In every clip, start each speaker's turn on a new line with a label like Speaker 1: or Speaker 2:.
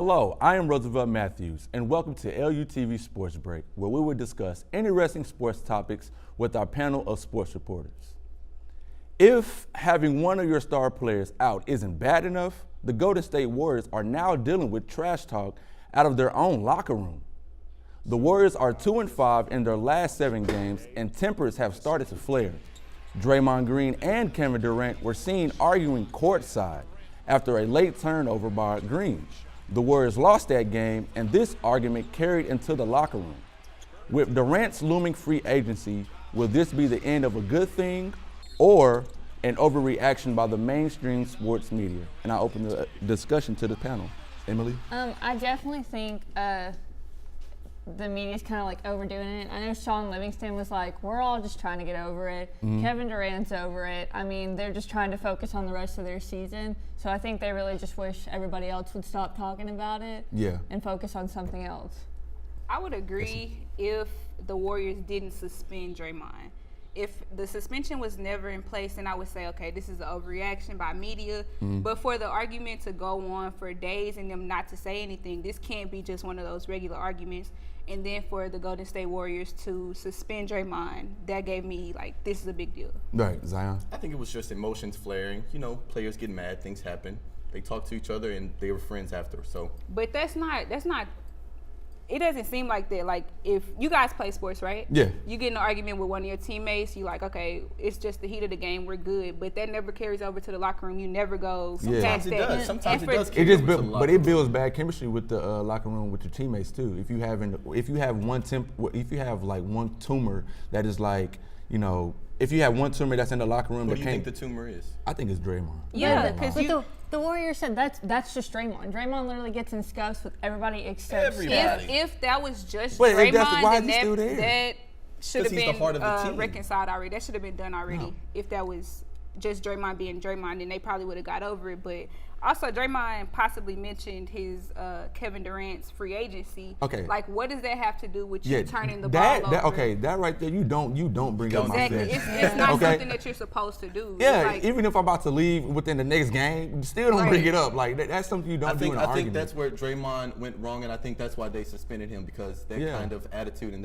Speaker 1: Hello, I am Roosevelt Matthews, and welcome to LUTV Sports Break, where we will discuss interesting sports topics with our panel of sports reporters. If having one of your star players out isn't bad enough, the Golden State Warriors are now dealing with trash talk out of their own locker room. The Warriors are 2-5 in their last 7 games, and tempers have started to flare. Draymond Green and Kevin Durant were seen arguing courtside after a late turnover by Green. The Warriors lost that game, and this argument carried into the locker room. With Durant's looming free agency, will this be the end of a good thing or an overreaction by the mainstream sports media? And I open the discussion to the panel. Emily?
Speaker 2: I definitely think the media's kind of like overdoing it. I know Sean Livingston was like, we're all just trying to get over it. Mm-hmm. Kevin Durant's over it. I mean, they're just trying to focus on the rest of their season. So I think they really just wish everybody else would stop talking about it and focus on something else.
Speaker 3: I would agree if the Warriors didn't suspend Draymond. If the suspension was never in place, then I would say, okay, this is an overreaction by media. Mm. But for the argument to go on for days and them not to say anything, this can't be just one of those regular arguments. And then for the Golden State Warriors to suspend Draymond, that gave me, like, this is a big deal.
Speaker 1: Right, Zion?
Speaker 4: I think it was just emotions flaring. You know, players get mad, things happen. They talk to each other, and they were friends after, so.
Speaker 3: But that's not, it doesn't seem like that. Like, if you guys play sports, right?
Speaker 1: Yeah.
Speaker 3: You get in an argument with one of your teammates, you like, okay, it's just the heat of the game, we're good. But that never carries over to the locker room. You never go past that.
Speaker 4: Does. Sometimes it does.
Speaker 1: But it builds bad chemistry with the locker room with your teammates too. If you have like one tumor that is like, you know, if you have one tumor that's in the locker room,
Speaker 4: what do you think the tumor is?
Speaker 1: I think it's Draymond.
Speaker 3: Yeah, because
Speaker 2: the Warriors said that's just Draymond. Draymond literally gets in scuffs with everybody except
Speaker 4: everybody.
Speaker 3: If that was just Draymond,
Speaker 1: why is he still there?
Speaker 3: That should have been
Speaker 4: the heart of the team.
Speaker 3: reconciled already. That should have been done already. No. If that was just Draymond being Draymond, then they probably would have got over it. But also, Draymond possibly mentioned his Kevin Durant's free agency.
Speaker 1: Okay.
Speaker 3: Like, what does that have to do with you turning the ball over?
Speaker 1: Okay, that right there, you don't bring up my
Speaker 3: Exactly. It's not something that you're supposed to do.
Speaker 1: Yeah,
Speaker 3: like,
Speaker 1: even if I'm about to leave within the next game, you still don't bring it up. Like, that's something you don't do in an argument.
Speaker 4: I think that's where Draymond went wrong, and I think that's why they suspended him, because that kind of attitude and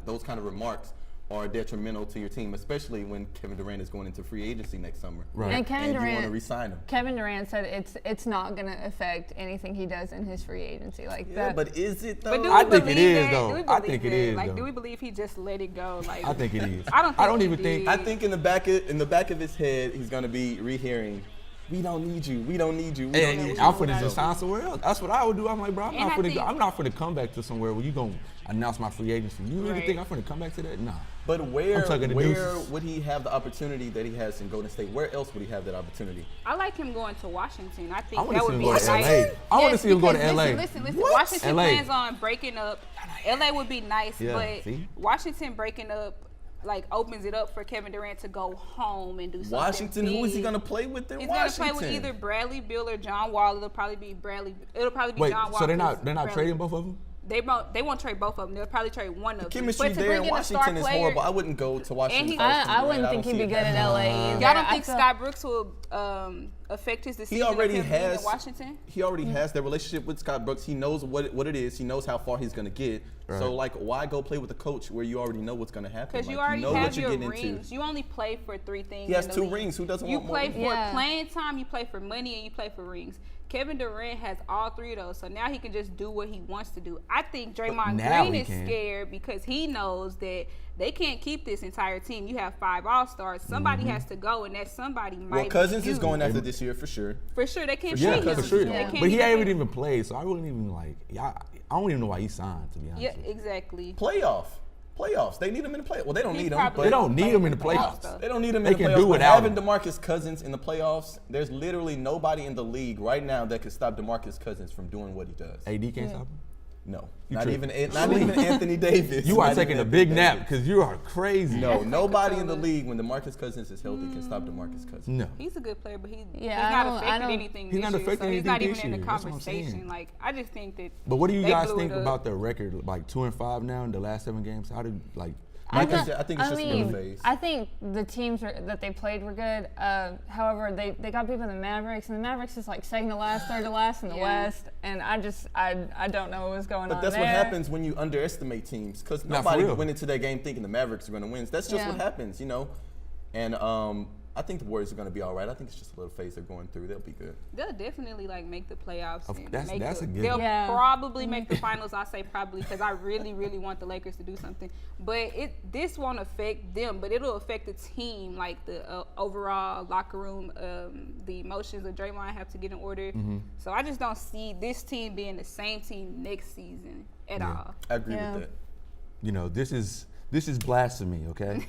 Speaker 4: those kind of remarks are detrimental to your team, especially when Kevin Durant is going into free agency next summer.
Speaker 2: Right. And
Speaker 4: you want to re-sign him.
Speaker 2: Kevin Durant said it's not going to affect anything he does in his free agency. Like that.
Speaker 4: But is it though?
Speaker 3: But
Speaker 1: I think it is though.
Speaker 3: I think it is. Like, do we believe he just let it go? Like,
Speaker 1: I think it is.
Speaker 3: I don't
Speaker 1: even think.
Speaker 4: I think in the back of his head, he's going to be rehearing, "We don't need you. We don't need you."
Speaker 1: I'm for to just sign somewhere else. That's what I would do. I'm like, bro, I'm not for to come back to somewhere where you gonna announce my free agency. You really think I'm for to come back to that? Nah.
Speaker 4: But where would he have the opportunity that he has in Golden State? Where else would he have that opportunity?
Speaker 3: I like him going to Washington. I think
Speaker 1: that
Speaker 3: would be nice.
Speaker 1: I want to see him go to LA.
Speaker 3: Listen. Washington plans on breaking up. LA would be nice, but Washington breaking up like opens it up for Kevin Durant to go home and do something.
Speaker 4: Washington,
Speaker 3: big.
Speaker 4: Who is he going to play with in Washington?
Speaker 3: He's going to play with either Bradley Beal or John Wall. It'll probably be John Wall.
Speaker 1: So they're not trading both of them?
Speaker 3: They won't trade both of them. They'll probably trade one of them.
Speaker 4: Chemistry there in Washington is horrible. I wouldn't go to Washington.
Speaker 2: I wouldn't think he'd be good in LA either.
Speaker 3: Y'all don't think Scott Brooks will affect his decision in Washington?
Speaker 4: He already has that relationship with Scott Brooks. He knows what it is. He knows how far he's going to get. Right. So, like, why go play with a coach where you already know what's going to happen?
Speaker 3: Because you already have your rings. You only play for 3 things.
Speaker 4: He has 2 rings. Who doesn't want more?
Speaker 3: You play for playing time, you play for money, and you play for rings. Kevin Durant has all 3 of those, so now he can just do what he wants to do. I think Draymond Green is scared because he knows that they can't keep this entire team. You have 5 All-Stars. Somebody has to go, and that somebody might be
Speaker 4: Cousins is going after this year for sure.
Speaker 3: For sure, they can't play him.
Speaker 1: For sure. But he ain't even played, so I wouldn't even I don't even know why he signed, to be honest.
Speaker 3: Yeah, exactly.
Speaker 4: Playoffs. They need him in the playoffs. Well, they don't need him.
Speaker 1: They don't need him in the playoffs.
Speaker 4: They don't need him in the playoffs. They can do without having DeMarcus Cousins in the playoffs. There's literally nobody in the league right now that can stop DeMarcus Cousins from doing what he does.
Speaker 1: AD can't stop him?
Speaker 4: No, not even Anthony Davis.
Speaker 1: You are taking a big nap because you are crazy.
Speaker 4: No, nobody in the league when DeMarcus Cousins is healthy can stop DeMarcus Cousins.
Speaker 1: No,
Speaker 3: he's a good player, but he's not affecting anything.
Speaker 1: He's not affecting anything this year.
Speaker 3: He's not even in the conversation. Like, I just think that.
Speaker 1: But what do you guys think about the record? Like 2-5 now in the last 7 games.
Speaker 4: Like I said, I think it's just
Speaker 2: mean,
Speaker 4: another phase.
Speaker 2: I think the teams that they played were good. However, they got people in the Mavericks, and the Mavericks is like second to last, third to last in the West, and I don't know what was going on
Speaker 4: But that's
Speaker 2: there.
Speaker 4: what happens when you underestimate teams, because
Speaker 1: Not for
Speaker 4: nobody
Speaker 1: real.
Speaker 4: went into that game thinking the Mavericks are going to win. That's just what happens, you know. And I think the Warriors are going to be all right. I think it's just a little phase they're going through. They'll be good.
Speaker 3: They'll definitely like make the playoffs. And
Speaker 1: That's
Speaker 3: make
Speaker 1: a good
Speaker 3: They'll
Speaker 2: Yeah.
Speaker 3: probably make the finals. I say probably because I really, really want the Lakers to do something. But this won't affect them, but it'll affect the team, like the overall locker room, the emotions of Draymond have to get in order. So I just don't see this team being the same team next season at all.
Speaker 4: I agree
Speaker 2: Yeah.
Speaker 4: with that.
Speaker 1: You know, this is blasphemy, okay?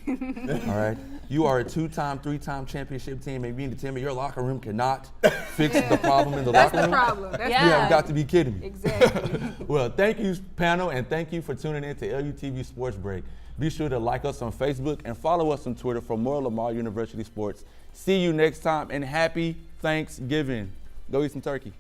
Speaker 1: All right? You are a 2-time, 3-time championship team, and you mean to tell me your locker room cannot fix the problem in the
Speaker 3: That's
Speaker 1: locker
Speaker 3: the
Speaker 1: room?
Speaker 3: problem. That's
Speaker 1: You
Speaker 2: Yeah.
Speaker 1: have got to be kidding me.
Speaker 3: Exactly.
Speaker 1: Well, thank you, panel, and thank you for tuning in to LUTV Sports Break. Be sure to like us on Facebook and follow us on Twitter for more Lamar University sports. See you next time, and happy Thanksgiving. Go eat some turkey.